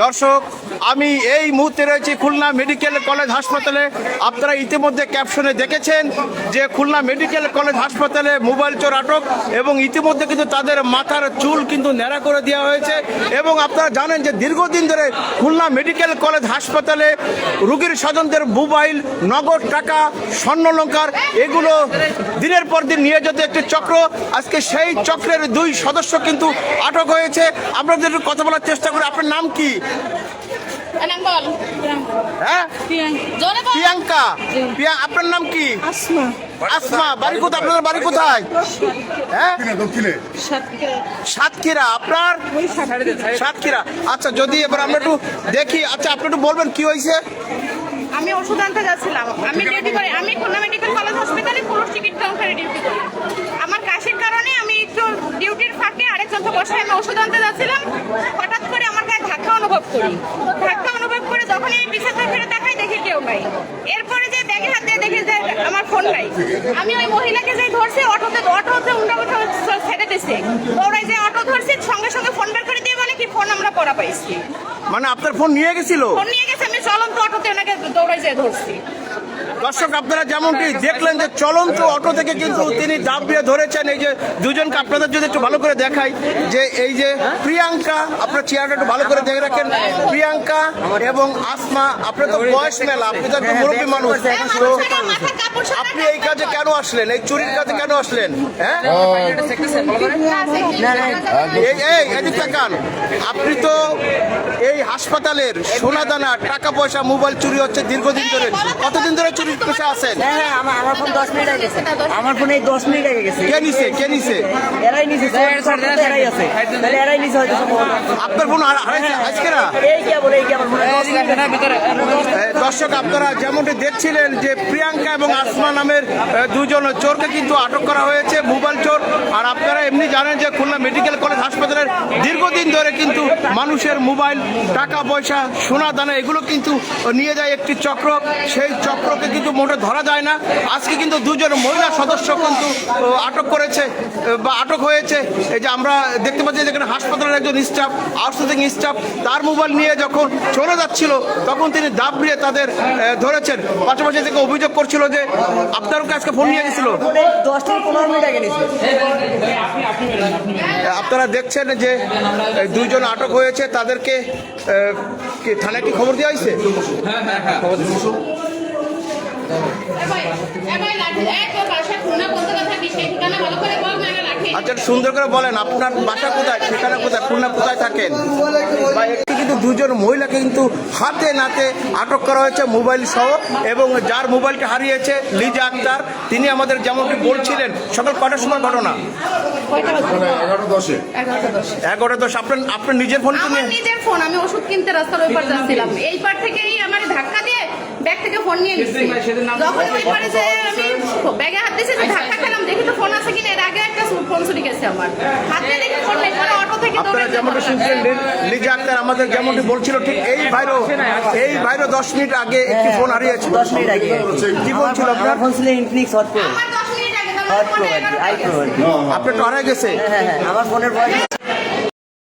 দর্শক, আমি এই মুহূর্তে রয়েছি খুলনা মেডিকেল কলেজ হাসপাতালে। আপনারা ইতিমধ্যে ক্যাপশনে দেখেছেন যে খুলনা মেডিকেল কলেজ হাসপাতালে মোবাইল চোর আটক, এবং ইতিমধ্যে কিন্তু তাদের মাথার চুল কিন্তু ন্যাড়া করে দেওয়া হয়েছে। এবং আপনারা জানেন যে দীর্ঘদিন ধরে খুলনা মেডিকেল কলেজ হাসপাতালে রোগীর স্বজনদের মোবাইল, নগদ টাকা, স্বর্ণালংকার এগুলো দিনের পর দিন নিয়ে যেতে একটি চক্র। আজকে সেই চক্রের দুই সদস্য কিন্তু আটক হয়েছে। আপনাদের একটু কথা বলার চেষ্টা করি। আপনার নাম কি? হ্যাঁ, প্রিয়াঙ্কা। আপনার নাম কি? আসমা। আসমা। বাড়ি কোথায়? আপনাদের বাড়ি কোথায়? হ্যাঁ, সাতক্ষীরা। আপনার সাতক্ষীরা। আচ্ছা, যদি এবার আমরা একটু দেখি। আচ্ছা, আপনি একটু বলবেন কি হয়েছে? আমি ওষুধ আনতে যাচ্ছিলাম। আমি ডিউটি করি, আমি খুলনা মেডিকেল কলেজ হাসপাতালে পুরুষ টিকিট কাউন্টারে ডিউটি করি। আমার কাশির কারণে আমি একটু ডিউটির ফাঁকে আরেকজনকে বসে আমি ওষুধ আনতে যাচ্ছিলাম। হঠাৎ করে আমার গায়ে ধাক্কা অনুভব করি। ধাক্কা অনুভব করে যখন আমি পিছনে ফিরে তাকাই, দেখি কেউ নাই। এরপরে যে ব্যাগে হাত দিয়ে দেখি যে আমার ফোন নাই। আমি ওই মহিলাকে যে ধরছি, অটোতে উন্ডা উঠা ছেড়ে দিচ্ছে। ওরাই যে অটো ধরছি, সঙ্গে সঙ্গে ফোন বের করে দিয়ে বলে কি ফোন আমরা পড়া পাইছি। মানে আপনার ফোন নিয়ে গেছিল? ফোন নিয়ে গেছে, আমি চলন্ত অটোতে ওনাকে দৌড়াই যেয়ে ধরছি। দর্শক, আপনারা যেমনটি দেখলেন যে চলন্ত অটো থেকে কিন্তু তিনি দাব দিয়ে ধরেছেন। এই যে দুজনকে আপনাদের যদি একটু ভালো করে দেখাই, যে এই যে প্রিয়াঙ্কা, আপনার চেহারাটা একটু ভালো করে দেখে রাখেন। প্রিয়াঙ্কা এবং আসমা, আপনার তো বয়স মেলা, আপনি তো একটা মুরব্বী মানুষ। তো আপনি এই কাজে কেন আসলেন? এই চুরির কাজে কেন আসলেন? হ্যাঁ, এদিক তাকান। আপনি তো এই হাসপাতালের সোনাদানা, টাকা পয়সা, মোবাইল চুরি হচ্ছে দীর্ঘদিন ধরে। কতদিন ধরে চুরির পেশা আছেন? হ্যাঁ, আমার ফোন 10 মিনিট আগে গেছে। আমার ফোনে 10 মিনিট আগে গেছে। কে নিছে? কে নিছে? এরাই নিছে, এরাই আছে। তাহলে এরাই নিছে হয়তো সম্ভবত। আপনার ফোন হারাইছে আজকে না? এই কি বলে, এই কি আমার ফোনে 10 মিনিটের ভিতরে। দর্শক, আপনারা যেমনটি দেখছিলেন যে প্রিয়াঙ্কা এবং আসমা নামের দুজন চোরকে কিন্তু আটক করা হয়েছে, মোবাইল চোর। আর আপনারা এমনি জানেন যে খুলনা মেডিকেল কলেজ হাসপাতালের দীর্ঘদিন ধরে কিন্তু মানুষের মোবাইল, টাকা পয়সা, সোনা দানা এগুলো কিন্তু নিয়ে যায় একটি চক্র। সেই চক্রকে কিন্তু মোটে ধরা যায় না। আজকে কিন্তু দুজন মহিলা সদস্য কিন্তু আটক করেছে বা আটক হয়েছে। এই যে আমরা দেখতে পাচ্ছি যেখানে হাসপাতালের একজন স্টাফ, আউটসোর্সিং স্টাফ, তার মোবাইল নিয়ে যখন চলে যাচ্ছিল তখন তিনি দাব দিয়ে তাদের ধরেছেন। পাশাপাশি থেকে অভিযোগ করছিল যে আপনার কাছে ফোন নিয়ে গেছিল। 10 থেকে 15 মিনিট আগে নিছে। আপনারা দেখছেন যে দুইজন আটক হয়েছে। তাদেরকে থানায় কি খবর দেওয়া হয়েছে? আচ্ছা, সুন্দর করে বলেন আপনার বাসা কোথায়, ঠিকানা কোথায়, খুলনা কোথায় থাকেন? কিন্তু দুজন মহিলাকে কিন্তু হাতে নাতে আটক করা হয়েছে মোবাইল সহ। এবং যার মোবাইলকে হারিয়েছে লিজা আক্তার, তিনি আমাদের যেমনটি বলছিলেন সকাল কটার সময় ঘটনা? 11:10। আপনার নিজের ফোন? আমার নিজের ফোন। আমি ওষুধ কিনতে রাস্তার ওই পার যাচ্ছিলাম। এই পার থেকেই আমার ধাক্কা দিয়ে ব্যাগ থেকে ফোন নিয়ে নিচ্ছি। যখন ওই পারে যে আমি ব্যাগে হাত দিয়েছি, যে ধাক্কা খেলাম, দেখি তো ফোন আছে কিনা। এর আগে একটা ফোন চুরি গেছে আমার হাতে, দেখি ফোন নেই। পরে অটো থেকে আপনারা যেমনটি শুনছেন লিজা আক্তার আমাদের যেমনটি বলছিল, ঠিক এই ভাইরও 10 মিনিট আগে একটি ফোন হারিয়েছে। 10 মিনিট আগে কি বলছিল আপনার? আমার ফোন ছিল ইনফিনিক্স হট প্রো। আমার 10 মিনিট আগে হট প্রো আর কি, আই প্রো আর কি। আপনার তো হারিয়ে গেছে? হ্যাঁ, আমার ফোনের বয়স